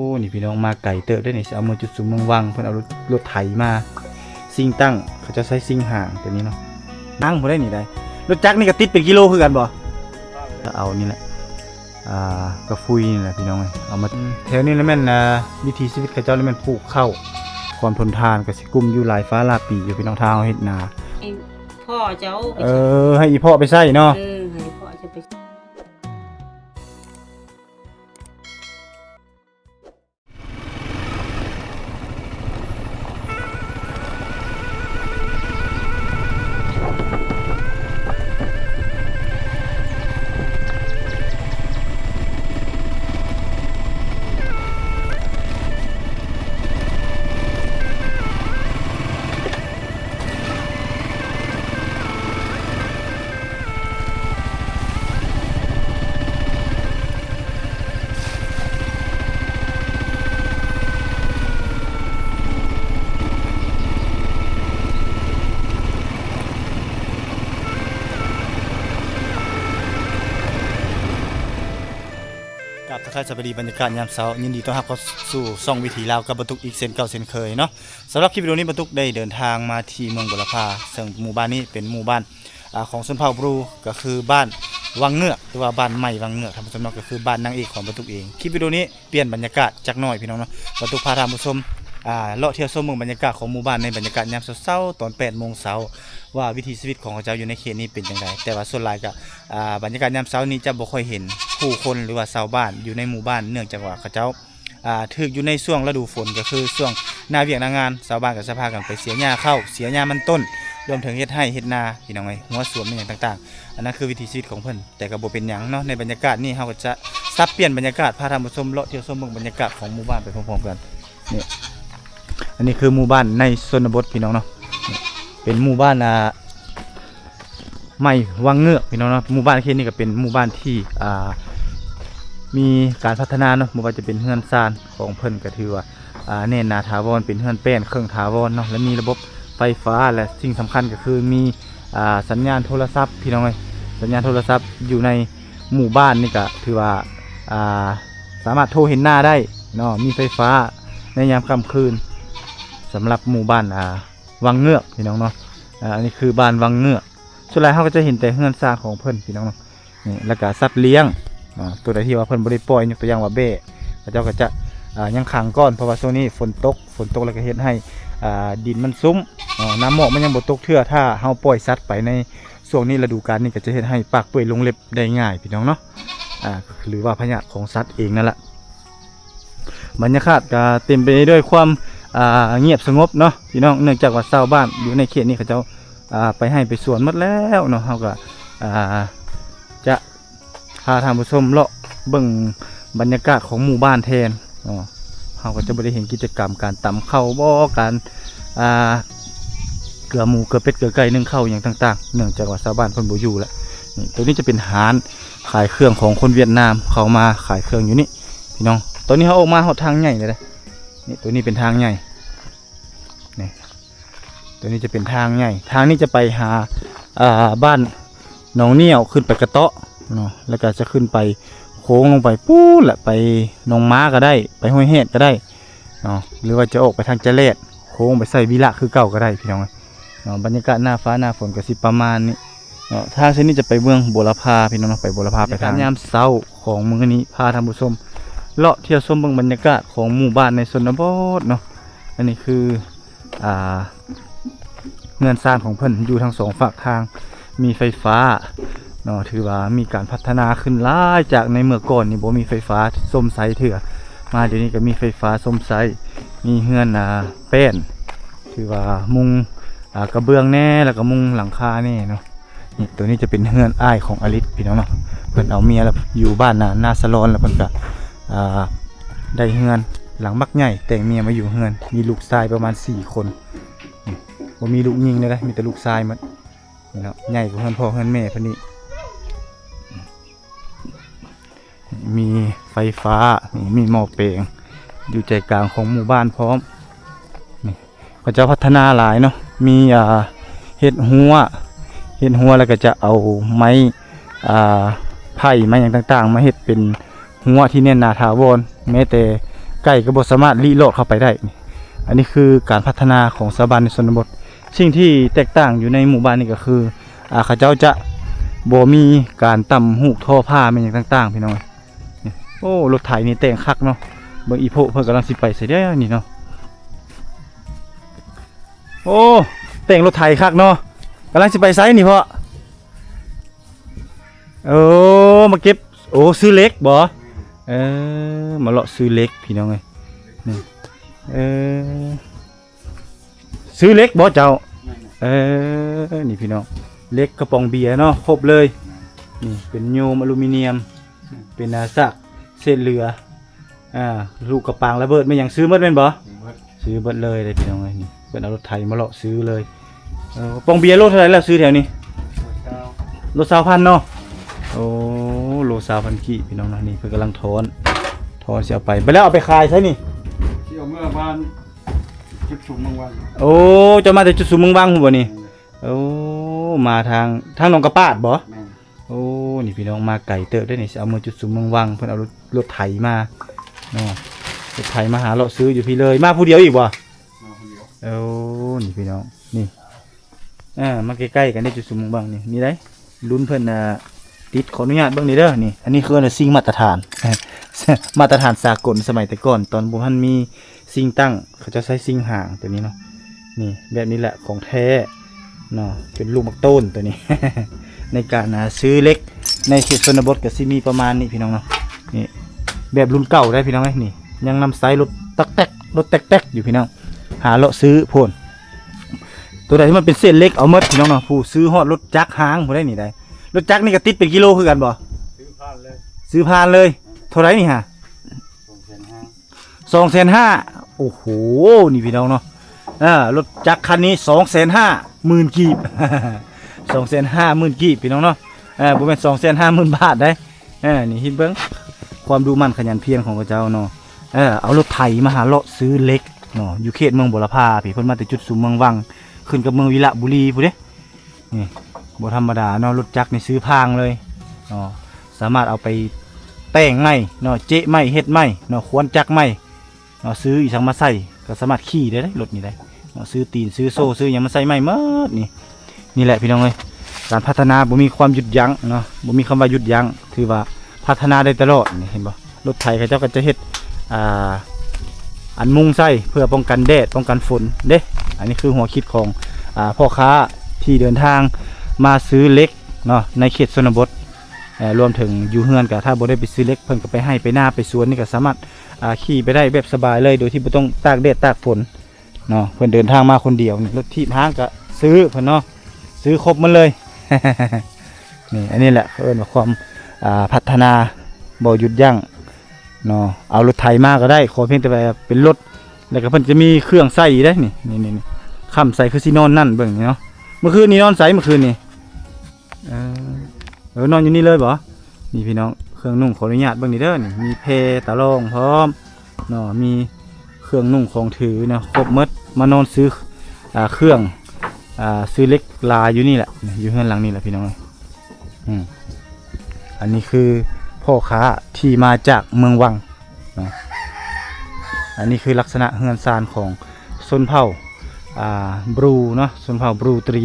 โอ้นี่พี่น้องมาไก่เติบได้นี่สิเอามือจุดสูงเมืองวังเพิ่นเอารถไถมาซิ่งตั้งเขาจะใช้ซิ่งห่างตัวนี้เนาะนั่งบ่ได้นี่ได้รถจักรนี่ก็ติดเป็นกิโลคือกันบ่เอานี่แหละกระฟุยนี่แหละพี่น้องเอามาแถวนี้แล้วแม่นวิถีชีวิตเขาเจ้าแล้วแม่นปลูกข้าวความทนทานก็สิกุมอยู่หลายฟ้าหลายปีอยู่พี่น้องทางเฮ็ดนาพ่อเจ้าให้อีพ่อไปใส่เนาะให้พ่อจะไปกับทักทายสวัสดีบรรยากาศยามเช้ายินดีต้อนรับเข้าสู่ช่องวิถีลาวกับบรรทุกอีกเส้นเก่าเส้นเคยเนาะสำหรับคลิปวิดีโอนี้บรรทุกได้เดินทางมาที่เมืองบุรพาซึ่งหมู่บ้านนี้เป็นหมู่บ้านของชนเผ่าบรูก็คือบ้านวังเงือกหรือว่าบ้านใหม่วังเงือกท่านผู้ชมเนาะก็คือบ้านนางเอกของบรรทุกเองคลิปวิดีโอนี้เปลี่ยนบรรยากาศจักหน่อยพี่น้องเนาะบรรทุกพาท่านผู้ชมเลาะเที่ยวชมเมืองบรรยากาศของหมู่บ้านในบรรยากาศยามเช้าตอน8 โมงเช้าว่าวิถีชีวิตของเขาเจ้าอยู่ในเขตนี้เป็นอย่างไรแต่ว่าส่วนหลายก็บรรยากาศยามเช้านี้จะบ่ค่อยเห็นผู้คนหรือว่าชาวบ้านอยู่ในหมู่บ้านเนื่องจากว่าเขาเจ้าถึกอยู่ในช่วงฤดูฝนก็คือช่วงหน้าเวียกหน้างานชาวบ้านก็จะพากันไปเสียหญ้าเข้าเสียหญ้ามันต้นรวมถึงเฮ็ดไร่เฮ็ดนาพี่น้องเอ้ยหัวสวนอย่างต่างๆอันนั้นคือวิถีชีวิตของเพิ่นแต่ก็บ่เป็นหยังเนาะในบรรยากาศนี้เฮาก็จะซับเปลี่ยนบรรยากาศพาท่านผู้ชมเลาะเที่ยวชมเมืองบรรยากาศของหมู่บ้านไปพร้อมๆกันนี่อันนี้คือหมู่บ้านในชนบทพี่น้องเนาะเป็นหมู่บ้านใหม่วังเงือกพี่น้องเนาะหมู่บ้านเขตนี้ก็เป็นหมู่บ้านที่มีการพัฒนาเนาะบ่ว่าจะเป็นเฮือนซานของเพิ่นก็ถือว่าแน่นหนาถาวรเป็นเฮือนแป้นเครื่องถาวรเนาะและมีระบบไฟฟ้าและสิ่งสำคัญก็คือมีสัญญาณโทรศัพท์พี่น้องเอ้ยสัญญาณโทรศัพท์อยู่ในหมู่บ้านนี่ก็ถือว่าสามารถโทรเห็นหน้าได้เนาะมีไฟฟ้าในยามค่ำคืนสำหรับหมู่บ้านวังเงือกพี่น้องเนาะอันนี้คือบ้านวังเงือกส่วนใหญ่เขาก็จะเห็นแต่เฮือนซานของเพิ่นพี่น้องเนาะนี่แล้วก็สัตว์เลี้ยงตัวใดที่ว่าเพิ่นบ่ได้ปล่อยยกตัวอย่างว่าเบ้เขาเจ้าก็จะยังขังก้อนเพราะว่าช่วงนี้ฝนตกแล้วก็เฮ็ดให้ดินมันซุ้มน้ำหมอกมันยังบ่ตกเทื่อถ้าเฮาปล่อยสัตว์ไปในช่วงนี้ฤดูกาลนี้ก็จะเฮ็ดให้ปากเปื่อยลงเล็บได้ง่ายพี่น้องเนาะหรือว่าพยาธิของสัตว์เองนั่นแหละบรรยากาศก็เต็มไปด้วยความเงียบสงบเนาะพี่น้องเนื่องจากว่าชาวบ้านอยู่ในเขตนี้เขาเจ้าไปให้ไปสวนหมดแล้วเนาะเฮาก็จะพาท่านผู้ชมเลาะเบิ่งบรรยากาศของหมู่บ้านแทนเราก็จะไม่ได้เห็นกิจกรรมการตำข้าวบ่การเกลือหมูเกลือเป็ดเกลือไก่นึ่งข้าวอย่างต่างๆเนื่องจากว่าชาวบ้านเพิ่นบ่อยู่แล้วนี่ตัวนี้จะเป็นร้านขายเครื่องของคนเวียดนามเขามาขายเครื่องอยู่นี่พี่น้องตอนนี้เขาออกมาหดทางใหญ่เลยนี่ตัวนี้เป็นทางใหญ่นี่ตัวนี้จะเป็นทางใหญ่ทางนี้จะไปหาบ้านหนองเนียวขึ้นไปกระเตาะเนาะแล้วก็จะขึ้นไปโค้งลงไปปู๊ดแหละไปหนองม้าก็ได้ไปห้วยเฮ็ดก็ได้เนาะหรือว่าจะออกไปทางเจเลดโค้งไปใส่วิละคือเก่าก็ได้พี่น้องเนาะบรรยากาศหน้าฟ้าหน้าฝนก็สิประมาณนี้เนาะทางเส้นนี้จะไปเมืองบุรพาพี่น้องไปบุรพาไปทางยามเช้าของมื้อนี้พาท่านผู้ชมเลาะเที่ยวชมเบิ่งบรรยากาศของหมู่บ้านในชนบทเนาะอันนี้คือเงินสร้างของเพิ่นอยู่ทั้งสองฝั่งทางมีไฟฟ้าเนาะถือว่ามีการพัฒนาขึ้นหลายจากในเมื่อก่อนนี่บ่มีไฟฟ้าส้มไซเถื่อมาเดี๋ยวนี้ก็มีไฟฟ้าส้มไซมีเฮือนแป้นถือว่ามุงกระเบื้องแน่แล้วก็มุงหลังคาแน่เนาะนี่ตัวนี้จะเป็นเฮือนอ้ายของอลิศพี่น้องเนาะเพิ่นเอาเมียแล้วอยู่บ้านนาสะลอนแล้วเพิ่นก็ได้เฮือนหลังมักใหญ่แต่งเมียมาอยู่เฮือนมีลูกชายประมาณ4 คนบ่มีลูกยิงเลยนะมีแต่ลูกชายหมดนี่เนาะใหญ่กว่าเฮือนพ่อเฮือนแม่เพิ่นนี่มีไฟฟ้ามีหม้อแปลงอยู่ใจกลางของหมู่บ้านพร้อมนี่ก็จะพัฒนาหลายเนาะมีเฮ็ดหัวแล้วก็จะเอาไม้ไผ่ไม้อย่างต่างๆมาเฮ็ดเป็นหัวที่แน่นหนาถาวรแม้แต่ ไก่ก็บ่สามารถลี้โลดเข้าไปได้นี่อันนี้คือการพัฒนาของชาวบ้านในชนบทสิ่งที่แตกต่างอยู่ในหมู่บ้านนี่ก็คือเขาเจ้าจะบ่มีการตำหูกท่อผ้าแม่นหยังต่างๆพี่น้องนี่โอ้รถไถนี่แต่งคักเนาะเบิ่งอีโพเพิ่นกำลังสิไปไสเด้อนี่เนาะโอ้แต่งรถไถคักเนาะกำลังสิไปไสนี่พ่อโอ้มาเก็บโอ้ซื้อเล็กบ่มาเลาะซื้อเล็กพี่น้องเอ้ยนี่ซื้อเล็กบ่เจ้านี่พี่น้องเล็กกระป๋องเบียร์เนาะครบเลยนี่เป็นโยมอลูมิเนียมเป็นสักเศษเหลือลูกกระปางระเบิดไม่ยังซื้อหมดแม่นบ่ซื้อหมดเลยพี่น้องเอ้ยนี่เพิ่นเอารถไถมาเลาะซื้อเลยกระป๋องเบียร์โลเท่าไหร่แล้วซื้อแถวนี้โล20,000เนาะโอ้โล20,000กี่พี่น้องนะนี่เพิ่นกำลังถอนสิเอาไปแล้วเอาไปขายใช่นี่ที่เอาเมื่อบ้านจุดชุมเมืองวันโอ้จะมาแต่จุดสูงเมืองวังบ่นี่โอ้มาทางหนองกระปาดบ่โอ้นี่พี่น้องมาไก่เติบได้นี่สิเอามาจุดสูงเมืองวังเพิ่นเอารถไถมาเนาะรถไถมาหาเลาะซื้ออยู่พี่เลยมาผู้เดียวอีกบ่โอ้นี่พี่น้องนี่มาใกล้ๆกันได้จุดสูงเมืองวังนี่ได้ลุ้นเพิ่นติดขออนุญาตเบิ่งนี่เด้อนี่อันนี้คือสิ่งมาตรฐาน มาตรฐานสากลสมัยแต่ก่อนตอนบุหันมีสิ่งตั้งเขาจะใช้สิ่งห่างตัวนี้เนาะนี่แบบนี้แหละของแท้เนาะเป็นลูกมักต้นตัวนี้ ในการซื้อเล็กในเขตชนบทก็สิมีประมาณนี้พี่น้องเนาะนี่แบบรุ่นเก่าได้พี่น้องนี่ยังนำไซส์รถตักแตกรถแตกอยู่พี่น้องหาเลาะซื้อโพนตัวใดที่มันเป็นเส้นเล็กเอาหมดพี่น้องเนาะผู้ซื้อฮอดรถจักรหางผู้ได้นี่ได้รถจักรนี่ก็ติดเป็นกิโลคือกันบ่ซื้อผ่านเลยเท่าไรนี่ฮะ250,000โอ้โหนี่พี่น้องเนาะรถจักรคันนี้250,000กีบ 250,000กีบพี่น้องเนาะบ่แม่น250,000 บาทได้นี่เห็นเบิ่งความดูมั่นขยันเพียรของพระเจ้าเนาะเอารถไถมาหาเลาะซื้อเล็กเนาะอยู่เขตเมืองบุรพาพี่เพิ่นมาแต่จุดสูงเมืองวังขึ้นกับเมืองวิระบุรีพุ่นเด้นี่บ่ธรรมดาเนาะรถจักรนี่ซื้อพางเลยเนาะสามารถเอาไปแต่งไม้เนาะเจ๊ไม้เฮ็ดไม้เนาะควรจักรไม้เนาะซื้ออีสังมาใส่ก็สามารถขี่ได้รถนี่ได้เนาะซื้อตีนซื้อโซ่ซื้อหยังมาใส่ไม้หมดนี่แหละพี่น้องเอ้ยการพัฒนาบ่มีความหยุดยั้งเนาะบ่มีคำว่าหยุดยั้งถือว่าพัฒนาได้ตลอดนี่เห็นบ่รถไถเขาเจ้าก็จะเฮ็ดอันมุงใส่เพื่อป้องกันแดดป้องกันฝนเด้อันนี้คือหัวคิดของพ่อค้าที่เดินทางมาซื้อเล็กเนาะในเขตชนบทรวมถึงอยู่เฮือนกับถ้าบ่ได้ไปซื้อเล็กเพิ่นก็ไปให้ไปหน้าไปสวนนี่ก็สามารถขี่ไปได้แบบสบายเลยโดยที่บ่ต้องตากแดดตากฝนเนาะเพิ่นเดินทางมาคนเดียวนี่รถที่ห้างก็ซื้อเพิ่นเนาะซื้อครบมันเลย นี่อันนี้แหละเอิ้นว่าความพัฒนาบ่หยุดยั้งเนาะเอารถไถมาก็ได้ขอเพียงแต่ว่าเป็นรถแล้วก็เพิ่นจะมีเครื่องใส่ได้นี่ค้ำใส่คือสินอนนั่นเบิ่งนี่เนาะเมื่อคืนนี้นอนใส่เมื่อคืนนี่นอนอยู่นี่เลยบ่นี่พี่น้องเครื่องนุ่งขออนุญาตเบิ่งนี่เด้อนี่มีเพตะรองพร้อมเนาะมีเครื่องนุ่งของถือเนาะครบหมดมานอนซื้อเครื่องซื้อเล็กลาอยู่นี่แหละอยู่ข้างหลังนี่แหละพี่น้องอันนี้คือพ่อค้าที่มาจากเมืองวังนะอันนี้คือลักษณะเฮือนซานของชนเผ่าบรูเนาะชนเผ่าบรูตรี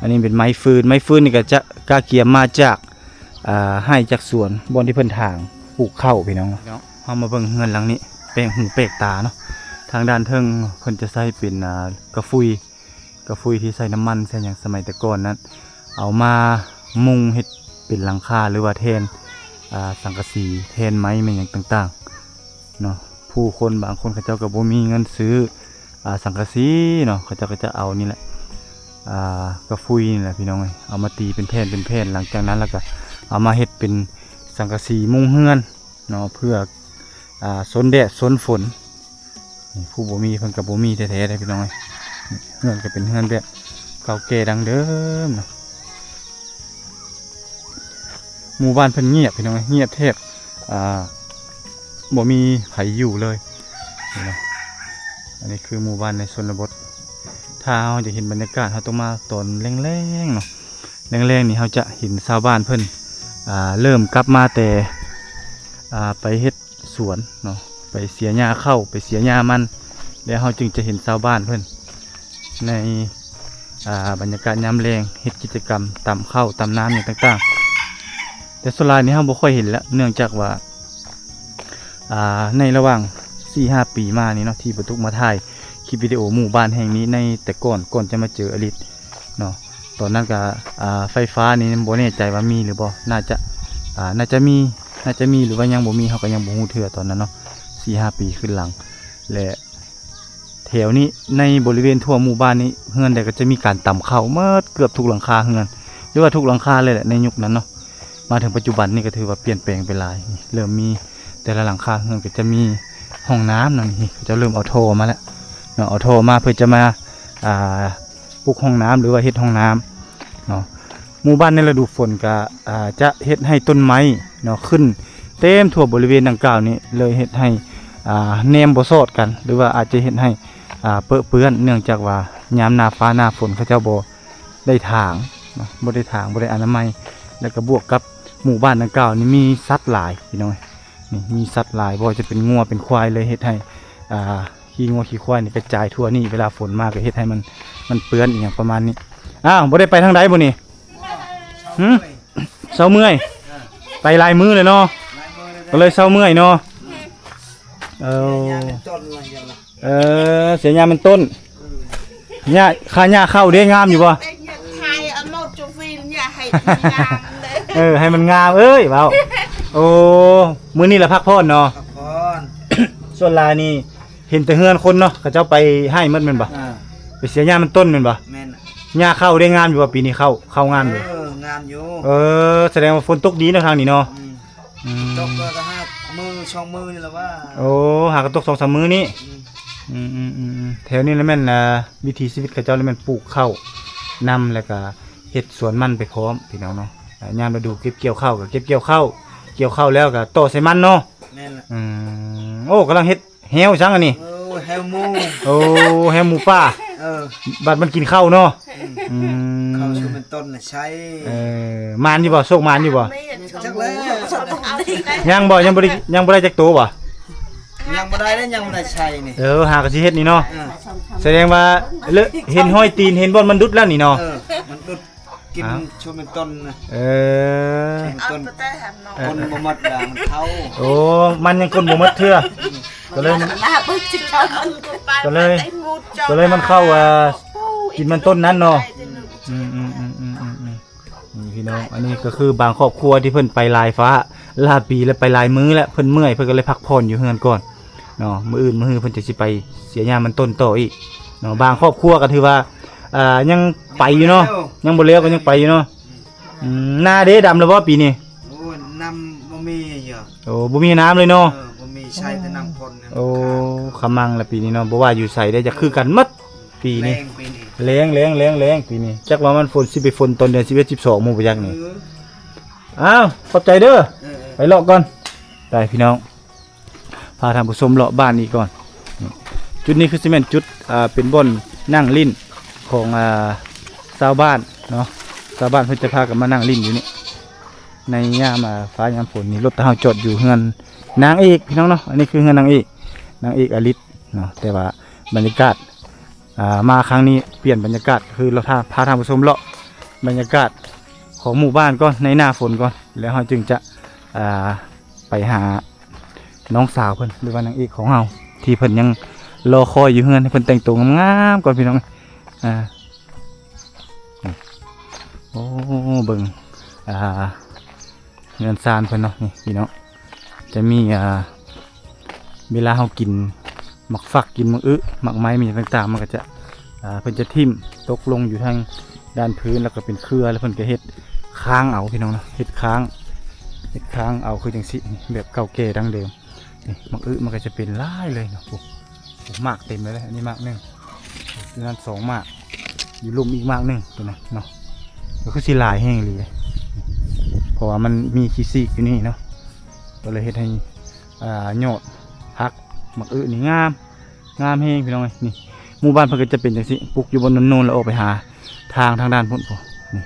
อันนี้เป็นไม้ฟืนนี่ก็จะกาเกียมมาจากให้จากสวนบนที่เพิ่นทางปลูกข้าวพี่น้องเอามาเบิ่งเฮือนหลังนี้แปลงหูแปลกตาเนาะทางด้านเทิงเพิ่นจะใช้เป็นกระฟุยที่ใส่น้ำมันใส่อย่างสมัยแต่ก่อนนั้นเอามามุงเฮ็ดเป็นหลังคาหรือว่าแทนสังกะสีแทนไม้แม่นอย่างต่างๆเนาะผู้คนบางคนเขาเจ้าก็บ่มีเงินซื้อสังกะสีเนาะเขาเจ้าก็จะเอานี่แหละกระฟุยนี่แหละพี่น้องเอามาตีเป็นแผ่นหลังจากนั้นแล้วก็เอามาเฮ็ดเป็นสังกะสีมุงเฮือนเนาะเพื่อสนแดดสนฝนผู้บ่มีเพิ่นก็บ่มีแท้ๆได้พี่น้องเฮือนก็เป็นเฮือนแบบเก่าแก่ดังเดิมเนาะหมู่บ้านเพิ่นเงียบพี่น้องเงียบแทบบ่มีไผอยู่เลยนะอันนี้คือหมู่บ้านในชนบทถ้าเราจะเห็นบรรยากาศเราต้องมาตอนแรงๆเนาะแรงๆนี่เราจะเห็นชาวบ้านเพิ่นเริ่มกลับมาแต่ไปเฮ็ดสวนเนาะ ไปเสียหญ้าเข้าไปเสียหญ้ามันแล้วเราจึงจะเห็นชาวบ้านเพิ่นในบรรยากาศยามแรงเฮ็ดกิจกรรมตำข้าวตำน้ำอย่างต่างๆแต่ส่วนหลายนี้เราบ่ค่อยเห็นแล้วเนื่องจากว่าในระหว่าง 4-5 ปีมานี้เนาะที่ประตุกมาถ่ายคลิปวิดีโอหมู่บ้านแห่งนี้ในแต่ก่อนจะมาเจออลิศเนาะตอนนั้นก็ไฟฟ้านี่บ่แน่ใจว่ามีหรือบ่น่าจะมีหรือว่ายังบ่มีเขาก็ยังบ่ฮู้เทื่อตอนนั้นเนาะ 4-5 ปีขึ้นหลังและแถวนี้ในบริเวณทั่วหมู่บ้านนี้เฮือนใดก็จะมีการตำข้าวเมื่อเกือบทุกหลังคาเฮือนหรือว่าทุกหลังคาเลยแหละในยุคนั้นเนาะมาถึงปัจจุบันนี่ก็ถือว่าเปลี่ยนแปลงไปหลายเริ่มมีแต่ละหลังคาเฮือนก็จะมีห้องน้ำนั่นนี่จะเริ่มเอาโทรมาแล้วเนาะเอาโทรมาเพื่อจะมาปลูกห้องน้ำหรือว่าเฮ็ดห้องน้ำเนาะหมู่บ้านในฤดูฝนก็จะเฮ็ดให้ต้นไม้เนาะขึ้นเต็มทั่วบริเวณดังกล่าวนี้เลยเฮ็ดให้แนมบ่สอดกันหรือว่าอาจจะเฮ็ดให้เปื้อนเนื่องจากว่ายามหน้าฟ้าหน้าฝนเขาเจ้าบ่ได้ถางเนาะบ่ได้ถางบ่ได้อนามัยแล้วก็บวกกับหมู่บ้านดังกล่าวนี้มีสัตว์หลายพี่น้องนี่มีสัตว์หลายบ่ว่าจะเป็นงัวเป็นควายเลยเฮ็ดให้ขี้งัวขี้ควายนี่กระจายทั่วนี่เวลาฝนมาก็เฮ็ดให้มันเปื้อนอีหยังประมาณนี้อ้าวบ่ได้ไปทางใดบ่นี่เศร้าเมื่อยไปหลายมื้อเลยเนาะก็เลยเศร้าเมื่อยเนาะเสียหญ้ามันต้นหญ้าค่าหญ้าเข้าเด้งามอยู่บ่ให้มันงามเอ้ยเว้าโอ้มื้อนี้ละพักผ่อนเนาะส่วนลายนี่เห็นแต่เฮือนคนเนาะเขาเจ้าไปให้หมดแม่นบ่ไปเสียหญ้ามันต้นแม่นบ่แม่นหญ้าเข้าได้งามอยู่บ่ปีนี้เข้างามอยู่งามอยู่แสดงว่าฝนตกดีเนาะทางนี้เนาะตกก็5 มื้อ 2 มื้อนี่แหละว่าโอ้หากตก 2-3 มื้อนี้แถวนี้แล้วแม่นวิถีชีวิตเขาเจ้าแล้วแม่นปลูกข้าวนำแล้วก็เฮ็ดสวนมันไปพร้อมพี่น้องเนาะยามฤดูเก็บเกี่ยวข้าวก็เก็บเกี่ยวข้าวแล้วก็ต่อใส่มันเนาะแม่นล่ะโอ้กำลังเฮ็ดแฮวจังอันนี้แฮวหมูแฮวหมูป่าบัดมันกินข้าวเนาะข้าวชื่อมันต้นน่ะใช้มานอยู่บ่โชคมานอยู่บ่จักแล้วยังบ่ได้จักตัวบ่ยังบ่ได้แล้วยังบ่ได้ใช้นี่หากะสิเฮ็ดนี่เนาะแสดงว่าเห็นห้อยตีนเห็นบ่มันดุดแล้วนี่เนาะมันดุดกินชื่อมันต้นนะต้นบ่หมดด่างเฒ่ามันยังคนบ่หมดเทื่อก็เลยมันเข้ากินมันต้นนั้นเนาะนี่พี่น้องอันนี้ก็คือบางครอบครัวที่เพิ่นไปลายฟ้าลาปีแล้วไปลายมื้อแล้วเพิ่นเมื่อยเพิ่นก็เลยพักผ่อนอยู่เฮือนก่อนเนาะมื้ออื่นเพิ่นจะสิไปเสียหญ้ามันต้นต่ออีกเนาะบางครอบครัวก็ถือว่ายังไปอยู่เนาะยังบ่แล้วก็ยังไปอยู่เนาะหน้าเด้ดำแล้วบ่ปีนี้น้ำบ่มีเยอะบ่มีน้ำเลยเนาะบ่มีใช้แต่น้ำพ่นขมังละปีนี้เนาะบ่ว่าอยู่ใส่ได้จะคือกันหมดปีนี้แรงปีนี้จักว่ามันฝนสิไปฝนตอนเดือน11 12หมู่บ่จักนี่อ้าวขอบใจเด้อไปเลาะก่อนได้พี่น้องพาท่านผู้ชมเลาะบ้านนี้ก่อนจุดนี้คือสิแม่นจุดเป็นบ่อนนั่งลิ้นของชาวบ้านเนาะชาวบ้านเพิ่นจะพากันมานั่งลิ้นอยู่นี่ในยามฟ้ายามฝนนี่รถเฮาจอดอยู่เฮือนนางเอกพี่น้องเนาะอันนี้คือเฮือนนางเอกอลิศเนาะแต่ว่าบรรยากาศมาครั้งนี้เปลี่ยนบรรยากาศคือเราพาท่านผู้ชมเลาะบรรยากาศของหมู่บ้านก่อนในหน้าฝนก่อนแล้วเราจึงจะไปหาน้องสาวเพิ่นหรือว่านางเอกของเราที่เพิ่นยังรอคอยอยู่เฮือนให้เพิ่นแต่งตัวงามๆก่อนพี่น้องโอ้เบิ่งเงินซานเพิ่นเนาะนี่พี่น้องจะมีเวลาเรากินหมักฝักกินหมักไม้มีต่างๆมันก็จะเพิ่นจะทิ่มตกลงอยู่ทางด้านพื้นแล้วก็เป็นเครือแล้วเพิ่นก็เฮ็ดค้างเอาพี่น้องนะเฮ็ดค้างเอาคือจังสิแบบเก่าแก่ดั้งเดิมนี่หมักมันก็จะเป็นลายเลยเนาะหมากเต็มเลยอันนี้หมากนึงนั่น2หมากอยู่ลุ่มอีกหมากนึงตัวนั้นเนาะก็คือสิลายแห้งเลยเพราะว่ามันมีขี้ซีกอยู่นี่เนาะก็เลยเฮ็ดให้ยอดพักหมักนี่งามแห้งพี่น้องนี่หมู่บ้านเพิ่นก็จะเป็นจังซี่ปลูกอยู่บนโนนแล้วออกไปหาทางด้านพุ่นนี่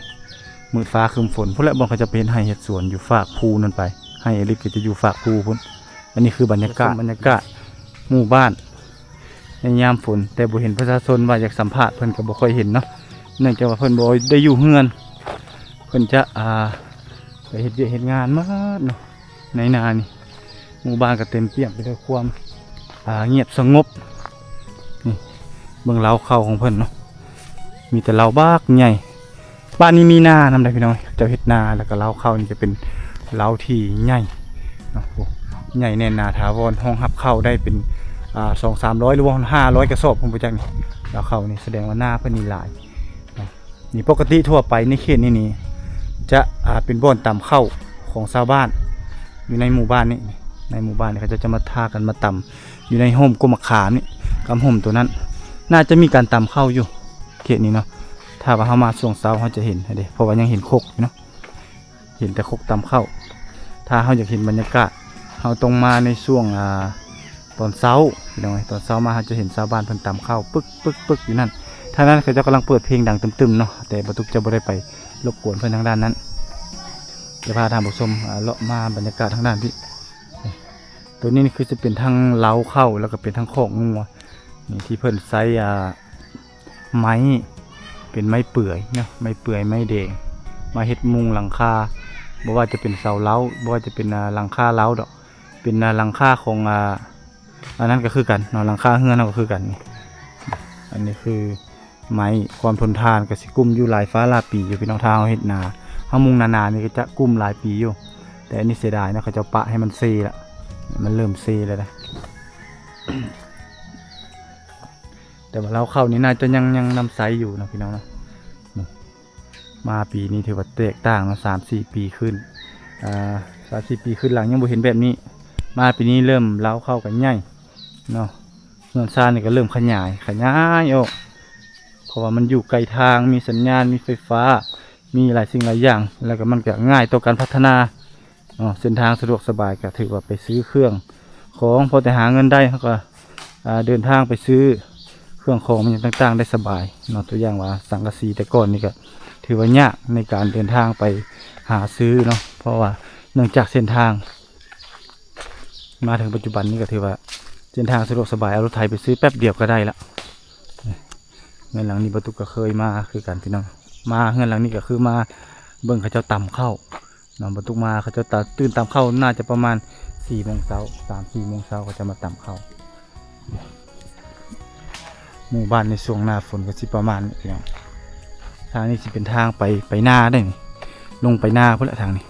มืดฟ้าครึมฝนพุ่นแล้วบ่เขาจะเป็นให้เฮ็ดสวนอยู่ฝากภูนั่นไปให้อลิศก็จะอยู่ฝากภูพุ่นอันนี้คือบรรยากาศ หมู่บ้านในยามฝนแต่บ่เห็นประชาชนว่าอยากสัมภาษณ์เพิ่นก็บ่ค่อยเห็นเนาะเนื่องจากว่าเพิ่นบ่ได้อยู่เฮือนเพิ่นจะไปเฮ็ดเวียกเฮ็ดงานมาเนาะในนานี่หมู่บ้านก็เต็มเปี่ยมไปด้วยความเงียบสงบนี่เบิ่งเล้าเข้าของเพิ่นเนาะมีแต่เล้าบักใหญ่บ้านนี้มีนานำได้พี่น้องเจ้าเฮ็ดนาแล้วก็เล้าเข้านี่จะเป็นเล้าที่ใหญ่เนาะโอ้ใหญ่แน่นหนาถาวรห้องรับเข้าได้เป็น200-300หรือว่า500กระสอบผมบ่จักนี่เล้าเข้านี่แสดงว่าหน้าเพิ่นนี่หลายเนาะนี่ปกติทั่วไปในเขตนี้จะเป็นบ่อนต่ำเข้าของชาวบ้านอยู่ในหมู่บ้านนี่ในหมู่บ้านนี่เขาจะมาทากันมาต่ำอยู่ในห่มกมะขามนี่กำห่มตัวนั้นน่าจะมีการต่ำเข้าอยู่เขตนี้เนาะถ้าว่าเขามาช่วงเช้าเขาจะเห็นเด้เพราะว่ายังเห็นโคกอยู่เนาะเห็นแต่โคกต่ำเข้าถ้าเขาอยากเห็นบรรยากาศเขาตรงมาในช่วงตอนเช้าพี่น้องตอนเช้ามาเขาจะเห็นชาวบ้านเพิ่นต่ำเข้าปึ๊กปึ๊กปึ๊กอยู่นั่นท่านั้นเขาจะกำลังเปิดเพลงดังตึมๆเนาะแต่บรรทุกจะบ่ได้ไปรบกวนเพิ่นทางด้านนั้นจะพาท่านผู้ชมเลาะมาบรรยากาศทางด้านที่ตัวนี้คือจะเป็นทั้งเล้าเข้าแล้วก็เป็นทั้งโคกงัวนี่ที่เพิ่นใช้ไม้เป็นไม้เปื่อยเนาะไม้เปื่อยไม้แดงมาเฮ็ดมุงหลังคาบ่ว่าจะเป็นเสาเล้าบ่ว่าจะเป็นหลังคาเล้าดอกเป็นหลังคาของอันนั้นก็คือกันเนาะหลังคาเฮือนก็คือกันนี่อันนี้คือไม้ความทนทานก็สิกุ้มอยู่หลายฟ้าหลายปีอยู่พี่น้องทางเฮ็ดนาเฮามุงนานี่ก็จะกุ้มหลายปีอยู่แต่อันนี้เสียดายนะเขาจะปะให้มันเซละมันเริ่มเซแล้วนะ แต่ว่าเราเข้านี่น่าจะยังนำไซอยู่นะพี่น้องนะมาปีนี้ถือว่าแตกต่างนะ3-4 ปีขึ้น3-4 ปีขึ้นหลังยังบ่เห็นแบบนี้มาปีนี้เริ่มเล้าเข้ากันใหญ่เนาะเงินซ่านนี่ก็เริ่มขยายออกเพราะว่ามันอยู่ไกลทางมีสัญญาณมีไฟฟ้ามีหลายสิ่งหลายอย่างแล้วก็มันก็ง่ายต่อการพัฒนาเส้นทางสะดวกสบายก็ถือว่าไปซื้อเครื่องของพอแต่หาเงินได้เขาก็เดินทางไปซื้อเครื่องของมันต่างๆได้สบายเนาะตัวอย่างว่าสังกะสีแต่ก่อนนี่ก็ถือว่ายากในการเดินทางไปหาซื้อเนาะเพราะว่าเนื่องจากเส้นทางมาถึงปัจจุบันนี้ก็ถือว่าเส้นทางสะดวกสบายเอารถไถไปซื้อแป๊บเดียวก็ได้ละเงินหลังนี้ประตูก็เคยมาคือกันพี่น้องมาเงินหลังนี้ก็คือมาเบิ่งเขาเจ้าต่ำเข้าเนาะประตูมาเขาเจ้าตื่นต่ำเข้าน่าจะประมาณ4 โมงเช้า3-4 โมงเช้าเขาจะมาต่ำเข้าหมู่บ้านในช่วงหน้าฝนก็สิประมาณนี้พี่น้องทางนี้จะเป็นทางไปหน้าได้นี่ลงไปหน้าพุ่นละทางนี้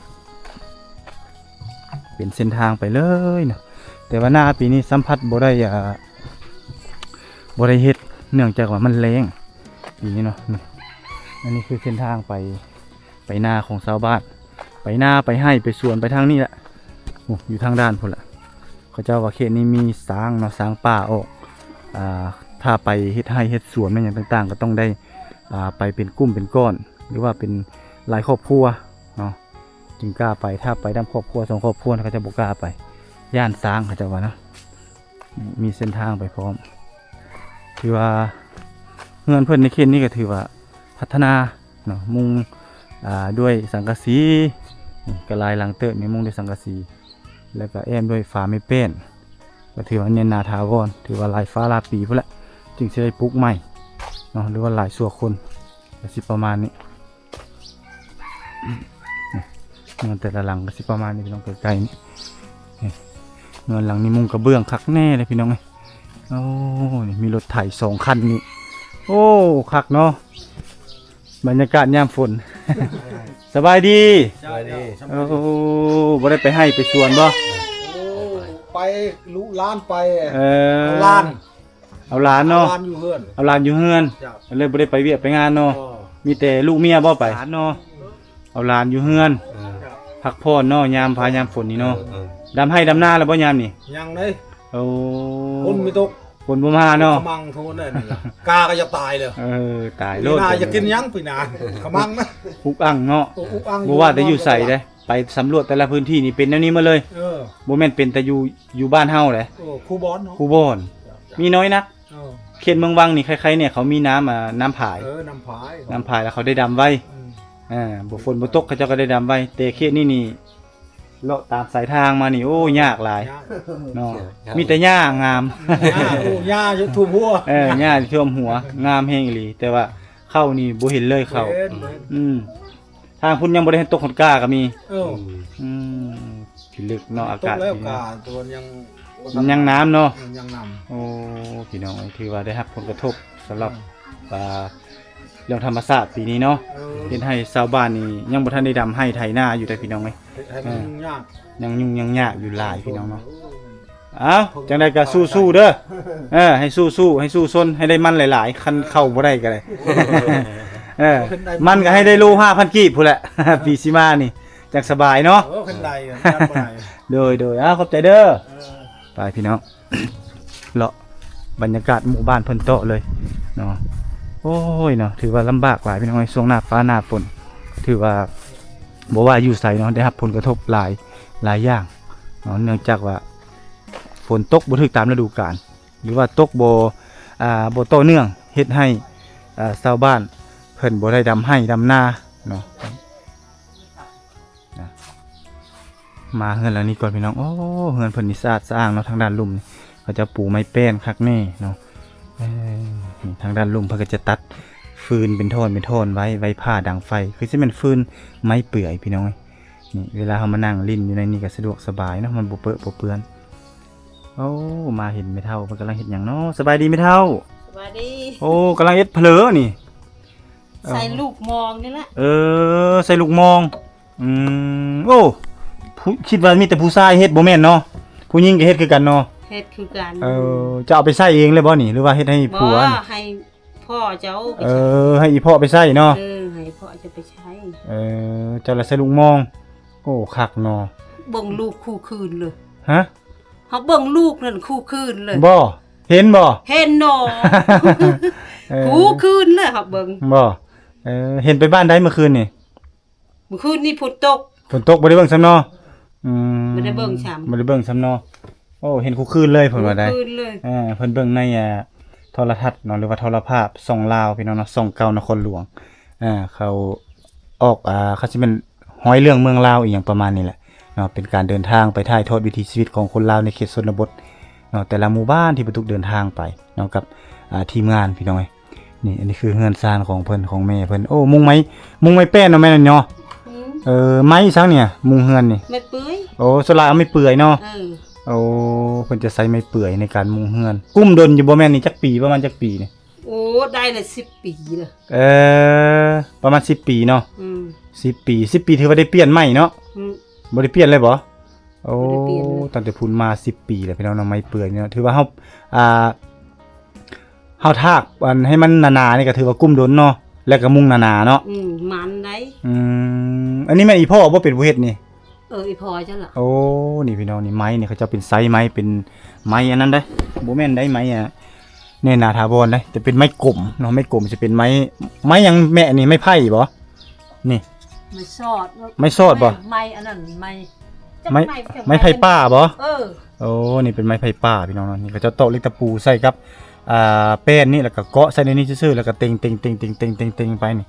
เป็นเส้นทางไปเลยเนาะแต่ว่าหน้าปีนี้สัมผัสบ่ได้เฮ็ดเนื่องจากว่ามันแรงปีนี้เนาะอันนี้คือเส้นทางไปหน้าของชาวบ้านไปหน้าไปให้ไปสวนไปทางนี้แหละอยู่ทางด้านพุ่นละเขาเจ้าว่าเขตนี้มีสางเนาะสางป่าออกถ้าไปเฮ็ดให้เฮ็ดสวนอะไรอย่างต่างๆก็ต้องได้ไปเป็นกลุ่มเป็นก้อนหรือว่าเป็นหลายครอบครัวเนาะจึงกล้าไปถ้าไปด้านครอบครัว2 ครอบครัวเขาจะบ่กล้าไปย่านสางเขาจะว่านะมีเส้นทางไปพร้อมถือว่าเงินเพิ่นในเขตนี้ก็ถือว่าพัฒนาเนาะมุงด้วยสังกะสีกระลายหลังเติบมีมุงด้วยสังกะสีแล้วก็แอมด้วยฝาไม้แป้นก็ถือว่าเนียนนาถาวรถือว่าหลายฟ้าหลายปีพุ่นละจึงจะได้ปลูกใหม่เนาะหรือว่าหลายชั่วคนก็สิประมาณนี้เงินแต่ละหลังก็สิประมาณนี้พี่น้องไกลๆนี่เงินหลังนี้มุงกระเบื้องคักแน่เลยพี่น้องเลยโอ้นี่มีรถไถ2 คันนี่โอ้คักเนาะบรรยากาศยามฝน สบายดีโอ้บ่ได้ไปให้ไปสวนบ่ไปลุล้านไปเอาล้านเนาะ ล้านอยู่เฮือน เอาหลานอยู่เฮือนเลยบ่ได้ไปเวียกไปงานเนาะมีแต่ลูกเมียบ่ไปเนาะเอาหลานอยู่เฮือนพักผ่อนเนาะยามพายามฝนนี่เนาะดำให้ดำหน้าแล้วบ่ยามนี่ยังเลยโอ้ คนไม่ตก ฝนบ่มาเนาะขมังโทนนั่นกาก็จะตายเลยตายโลดปีหน้าจะกินยังปีหน้าขมังนะอุกอังเนาะอุกอังบ่ว่าแต่อยู่ใส่เด้ไปสำรวจแต่ละพื้นที่นี่เป็นแนวนี้มาเลยบ่แม่นเป็นแต่อยู่บ้านเฮาแหละคูบอนเนาะคูบอนมีน้อยนักเขตเมืองวังนี่ใครๆเนี่ยเขามีน้ำผายน้ำผายแล้วเขาได้ดำไว้บ่ฝนบ่ตกเขาเจ้าก็ได้ดำไว้แต่เขตนี่ เลาะตามสายทางมานี่โอ้ยากหลาย ย่า เนาะมีแต่หญ้างาม โอ้ย่าจะทุ่มหัว หญ้าที่ท่วมหัวงามแฮงอีหลีแต่ว่าเข้านี่บ่เห็นเลยเข้า เห็น ทางพุ่นยังบ่ได้เห็นตกขนกล้าก็มี เออ อืมที่ลึกเนาะอา ตก กาศ แล้ว ดี กา เนาะ ตัวยัง มันยังน้ำเนาะ ยังน โอ้พี่น้องถือว่าได้รับผลกระทบสำหรับเรื่องธรรมศาสตร์ปีนี้เนาะ ำเออ เห็นให้ชาวบ้านนี่ยังบ่ทันได้ดำให้ไถนาอยู่ได้พี่น้องเอ้ย ให้มันยาก ยังยุ่งยังยากอยู่หลายพี่น้องเนาะเอ้าจังได๋ก็สู้ๆเด้อให้สู้ๆให้สู้ซนให้ได้มันหลายๆคันเข้าบ่ได้ก็ได้ มันก็ให้ได้โล 5,000 กีบพุ่นแหละ ปีสิมานี่จักสบายเนาะ เออขึ้นใดกันจับบ่ได้ โดยขอบใจเด้อไปพี่น้อง เลาะบรรยากาศหมู่บ้านเพิ่นโตะเลยเนาะโอ้ยเนาะถือว่าลำบากหลายพี่น้องในช่วงหน้าฟ้าหน้าฝนถือว่าบ่ว่าอยู่ไสเนาะได้รับผลกระทบหลายอย่างเนาะเนื่องจากว่าฝนตกบ่ถึกตามฤดูกาลหรือว่าตกบ่ต่อเนื่องเฮ็ดให้ชาวบ้านเพิ่นบ่ได้ดำให้ดำนาเนาะนะมาเฮือนหลังนี้ก่อนพี่น้องโอ้เฮือนเพิ่นนี่สะอาดสะอ้างเนาะทางด้านลุ่มนี่เขาจะปูไม้แป้นคักแน่เนาะนี่ทางด้านลุ่มเพิ่นก็จะตัดฟืนเป็นท่อนไว้ผ้าดังไฟคือสิเป็นฟืนไม้เปื่อยพี่น้องนี่เวลาเฮามานั่งลิ้นอยู่ในนี้ก็สะดวกสบายเนาะมันบ่เปื้อนบ่เปื้อนโอ้มาเห็นแม่เฒ่าเพิ่นกำลังเฮ็ดหยังเนาะสบายดีแม่เฒ่า สวัสดี โอ้กำลังเฮ็ดเผลอนี่ ใส่ลูกมองนี่แหละ ใส่ลูกมองโอ้คิดว่ามีแต่ผู้ชายเฮ็ดบ่แม่นเนาะผู้หญิงก็เฮ็ดคือกันเนาะ เฮ็ดคือกัน จะเอาไปใส่เองเลยบ่นี่หรือว่าเฮ็ดให้ผัว บ่ให้พ่อเจ้าไปใช้ ให้อีพ่อไปใส่เนาะ ให้พ่อจะไปใช้ เจ้าละใส่ลูกมอง โอ้คักเนาะ เบิ่งลูกคู่คืนเลย ฮะ เฮาเบิ่งลูกนั่นคู่คืนเลย บ่เห็นบ่ เห็นหนอ คู่คืนเลยครับเบิ่ง บ่เห็นไปบ้านใดเมื่อคืนนี่ เมื่อคืนนี่ฝนตก ฝนตกบ่ได้เบิ่งซ้ำเนาะ บ่ได้เบิ่งซ้ำ บ่ได้เบิ่งซ้ำเนาะโอ้เห็นคู่คืนเลยเพิ่นว่าได้ คืนเลย เพิ่นเบิ่งในโทรทัศน์เนาะหรือว่าโทรภาพส่องลาวพี่น้องเนาะส่องเก่านครหลวงเขาออกเขาสิเป็นห้อยเรื่องเมืองลาวอีหยังประมาณนี้แหละเนาะเป็นการเดินทางไปถ่ายทอดวิถีชีวิตของคนลาวในเขตชนบทเนาะแต่ละหมู่บ้านที่บรรทุกเดินทางไปเนาะกับทีมงานพี่น้องนี่อันนี้คือเฮือนซานของเพิ่นของแม่เพิ่นโอ้มุงไม้แป้นเนาะแม่นเนาะไม้ซังเนี่ยมุงเฮือนนี่ ไม่เปื้อย โอ้สลาเอาไม่เปื่อยเนาะโอ้เพิ่นจะใช้ไม้เปื่อยในการมุงเฮือนกุ้มดนอยู่บ่แม่นนี่จักปีประมาณจักปีนี่ โอ้ได้ละ10 ปีเลย ประมาณ10 ปีเนาะ 10 ปีถือว่าได้เปลี่ยนใหม่เนาะ บ่ได้เปลี่ยนเลยบ่โอ้ บ่ได้เปลี่ยนเลย ตั้งแต่พูนมา10 ปีแล้วพี่น้องเนาะไม้เปื่อยเนี่ยถือว่าเฮาทากอันให้มันหนาๆนี่ก็ถือว่ากุ้มดนเนาะแล้วก็มุงหนาๆเนาะ มันได้ อันนี้แม่นอีพ่อบ่เป็นผู้เฮ็ดนี่ อีพอจ้ะล่ะ โอ้นี่พี่น้องนี่ไม้นี่เขาจะเป็นไซส์ไม้เป็นไม้อันนั้นได้บ่แม่นได้ไม้แน่นาถาวรได้แต่เป็นไม้กลมเนาะไม้กลมจะเป็นไม้หยังแม่นี่ไม้ไผ่บ่นี่ ไม่สอด ไม่สอดบ่ ไม่อันนั้นไม่ ไม้ไผ่ป่าบ่ เออ โอ้นี่เป็นไม้ไผ่ป่าพี่น้องเนาะนี่ก็จะโตะเล็กตะปูใส่กับแป้นนี่แล้วก็เกาะใส่ในนี้ซื่อๆแล้วก็เต็งไปนี่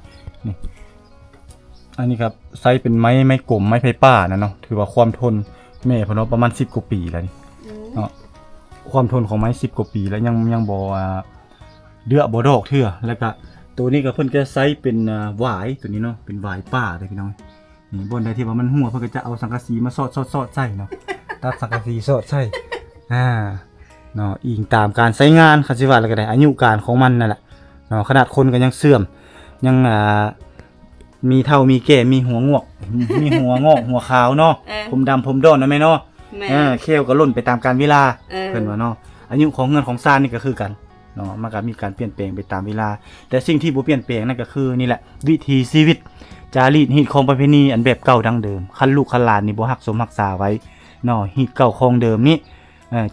อันนี้ครับไซส์เป็นไม้กลมไม้ไผ่ป่านะเนาะถือว่าความทนแม่เพิ่นเนาะประมาณ10กว่าปีแล้วนี่เนาะความทนของไม้10กว่าปีแล้วยังบ่เดือบ่ดอกเทื่อแล้วก็ตัวนี้ก็เพิ่นจะไซส์เป็นหวายตัวนี้เนาะเป็นหวายป่าเด้อพี่น้องนี่บนใดที่ว่ามันหัวเพิ่นก็จะเอาสังกะสีมาสอดใส่เนาะตัดสังกะสีสอดใส่เนาะอิงตามการใช้งานคันสิว่าแล้วก็ได้อายุการของมันนั่นแหละเนาะขนาดคนก็ยังเสื่อมยังมีเท่ามีแก่มีหัวงอกมีหัวงอกหัวขาวเนาะผมดำผมดอนนะแม่เนาะเขี้ยวก็ล่นไปตามกาลเวลาเพิ่นว่าเนาะอายุของเงินของซานนี่ก็คือกันเนาะมันก็มีการเปลี่ยนแปลงไปตามเวลาแต่สิ่งที่บ่เปลี่ยนแปลงนั่นก็คือนี่แหละวิถีชีวิตจารีตฮีตของประเพณีอันแบบเก่าดั้งเดิมคันลูกคันหลานนี่บ่รักสมรักษาไว้เนาะฮีตเก่าของเดิมนี่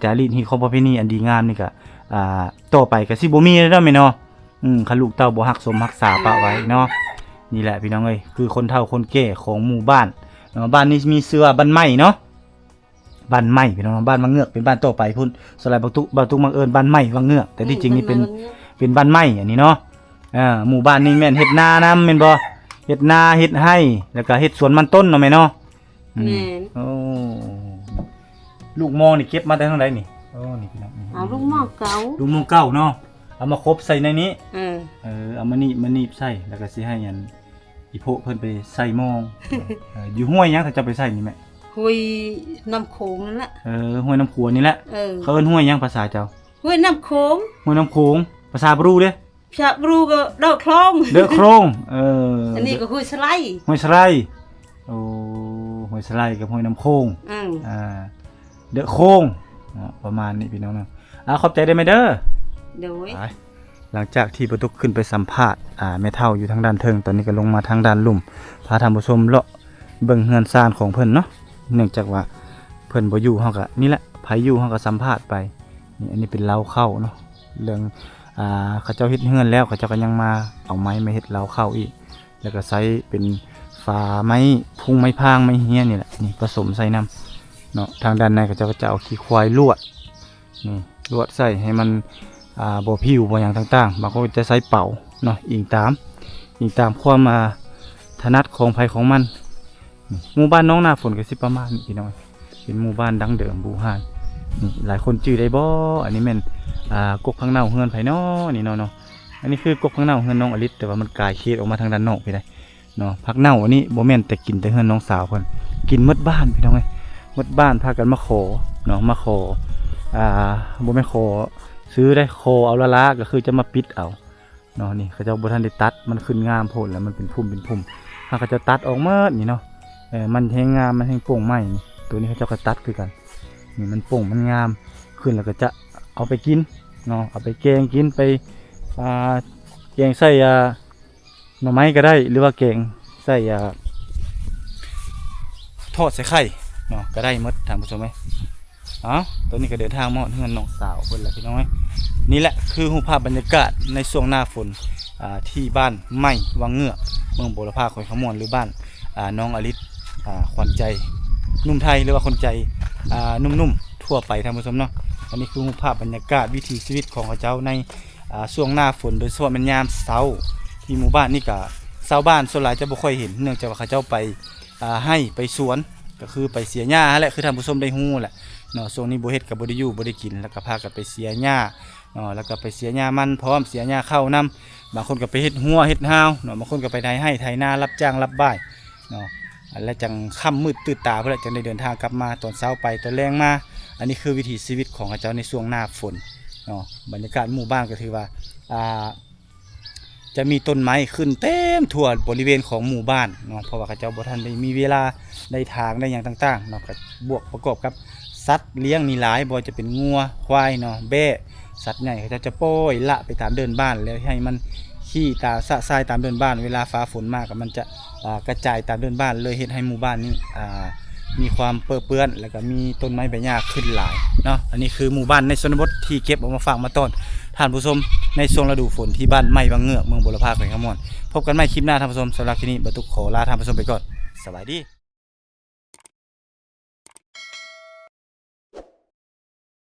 จารีตฮีตของประเพณีอันดีงามนี่ก็ต่อไปก็สิบ่มีแล้วแม่เนาะคันลูกเต้าบ่รักสมรักษาปะไว้เนาะนี่แหละพี่น้องเอ้ยคือคนเฒ่าคนแก่ของหมู่บ้านเนาะบ้านนี้มีชื่อว่าบ้านไม้เนาะบ้านไม้พี่น้องบ้านวังเงือกเป็นบ้านต่อไปพุ่นสลายบางตุบังเอิญบ้านไม้วังเงือกแต่ที่จริงนี่เป็นบ้านไม้อันนี้เนาะหมู่บ้านนี้แม่นเฮ็ดนานํแม่นบ่เฮ็ดนาเฮ็ดไร่แล้วก็เฮ็ดสวนมันต้นเนาะแม่เนาะ อืม แม่น โอ้ลูกมองนี่เก็บมาได้ทางใดนี่โอ้นี่พี่น้องนี่ เอาลูกหม้อเก่า ลูกมองเก่าเนาะเอามาครบใส่ในนี้ เออ เอามานีบใส่แล้วก็สิให้อันอีโพเพิ่นไปใส่หมอง อยู่ห้วยหยังถ้าจะไปใส่นี่แม่ ห้วยน้ำโขงนั่นแหละ ห้วยน้ำขัวนี่แหละ เออ เขาเอิ้นห้วยหยังภาษาเจ้า ห้วยน้ำโขง ห้วยน้ำโขงภาษาบรูเด้ ชาบรูก็ดอกคลอง เด้อโครงอันนี้ก็ห้วยสไลด์ ห้วยสไลด์โอ้ห้วยสไลด์กับห้วยน้ำโขง อืม เด้อโคงประมาณนี้พี่น้องเนาะขอบใจได้ไหมเด้อ เดี๋ยว ไปหลังจากที่ประตุกขึ้นไปสัมภาษณ์แม่เฒ่าอยู่ทางด้านเทิงตอนนี้ก็ลงมาทางด้านลุ่มพาท่านผู้ชมเลาะเบิ่งเฮือนซ่านของเพิ่นเนาะเนื่องจากว่าเพิ่นบ่อยู่เฮาก็นี่แหละไผอยู่เฮาก็สัมภาษณ์ไปนี่อันนี้เป็นเล้าเข้าเนาะเรื่องเขาเจ้าเฮ็ดเฮือนแล้วเขาเจ้าก็ยังมาเอาไม้มาเฮ็ดเล้าเข้าอีกแล้วก็ใช้เป็นฝาไม้พุงไม้พางไม้เฮียนี่แหละนี่ผสมใส่น้ำเนาะทางด้านในเขาเจ้าก็จะเอาขี้ควายลวดนี่ลวดใส่ให้มันบ่ผิวบ่อย่างต่างๆบางคนจะใช้เป่าเนาะอิงตามความถนัดของไผของมันหมู่บ้านน้องนาฝนก็สิประมาณนี้พี่น้องเป็นหมู่บ้านดั้งเดิมบูฮานนี่หลายคนจื้อได้บ่อันนี้แม่นกกพังเน่าเฮือนไผน้อนี่เนาะอันนี้คือกกพังเน่าเฮือนน้องอลิศแต่ว่ามันกลายเขตออกมาทางด้านนอกไปได้เนาะพักเน่าอันนี้บ่แม่นแต่กินแต่เฮือนน้องสาวเพิ่นกินหมดบ้านพี่น้องเอ้ยหมดบ้านพากันมาขอเนาะมาขอบ่แม่นขอซื้อได้โคเอาละละก็คือจะมาปิดเอาเนาะนี่เขาเจ้าบ่ทันได้ตัดมันขึ้นงามโพดแล้วมันเป็นพุ่มถ้าเขาจะตัดออกเมื่อนี่เนาะมันแห้งงามมันแห้งโป่งใหม่นี่ตัวนี้เขาเจ้าก็ตัดคือกันนี่มันโป่งมันงามขึ้นแล้วก็จะเอาไปกินเนาะเอาไปแกงกินไปแกงใส่หน่อไม้ก็ได้หรือว่าแกงใส่ทอดใส่ไข่เนาะก็ได้หมดท่านผู้ชมไหมตอนนี้ก็เดินทางมาเฮือนน้องสาวเพิ่นแล้วพี่น้องเอ้ยนี่แหละคือรูปภาพบรรยากาศในช่วงหน้าฝนที่บ้านใหม่วังเงือกเมืองโบราณภาคอยขมวนหรือบ้านน้องอลิศขวัญใจหนุ่มไทยหรือว่าคนใจนุ่มๆทั่วไปท่านผู้ชมเนาะอันนี้คือรูปภาพบรรยากาศวิถีชีวิตของเขาเจ้าในช่วงหน้าฝนโดยเฉพาะมันยามเช้าที่หมู่บ้านนี่ก็ชาวบ้านส่วนหลายจะบ่ค่อยเห็นเนื่องจากว่าเขาเจ้าไปให้ไปสวนก็คือไปเสียหญ้าแหละคือท่านผู้ชมได้ฮู้แหละเนาะช่วงนี้บ่เฮ็ดก็บ่ได้อยู่บ่ได้กินแล้วก็พากันไปเสียหญ้าเนาะแล้วก็ไปเสียหญ้ามันพร้อมเสียหญ้าเข้านํบางคนก็ไปเฮ็ดหัวเฮ็ดหาวเนาะบางคนก็ไปไถให้ไถนารับจ้างรับบ่ายเนาะแล้วจังค่ำมืดตื่นตาเพิ่นจังได้เดินทางกลับมาตอนเช้าไปตอนแลงมาอันนี้คือวิถีชีวิตของเขาเจ้าในช่วงหน้าฝนเนาะบรรยากาศหมู่บ้านก็ถือว่าจะมีต้นไม้ขึ้นเต็มทั่วบริเวณของหมู่บ้านเนาะเพราะว่าเขาเจ้าบ่ทันได้มีเวลาได้ทางได้อย่างต่างๆเนาะก็บวกประกอบกับสัตว์เลี้ยงนี่หลายบ่จะเป็นงัวควายเนาะแบะสัตว์ใหญ่เขาจะโป้ยละไปตามเดินบ้านแล้วให้มันขี้ตาสะทรายตามเดินบ้านเวลาฟ้าฝนมากมันจะกระจายตามเดินบ้านเลยเฮ็ดให้หมู่บ้านนี้มีความเปื้อนแล้วก็มีต้นไม้ใบหญ้าขึ้นหลายเนาะอันนี้คือหมู่บ้านในชนบทที่เก็บออกมาฝากมาต้อนท่านผู้ชมในช่วงฤดูฝนที่บ้านไม้บางเงือกเมืองบุรพาแขวงขมวนพบกันใหม่คลิปหน้าท่านผู้ชมสำหรับคลิปนี้บรรทุกขอลาท่านผู้ชมไปก่อนสวัสดี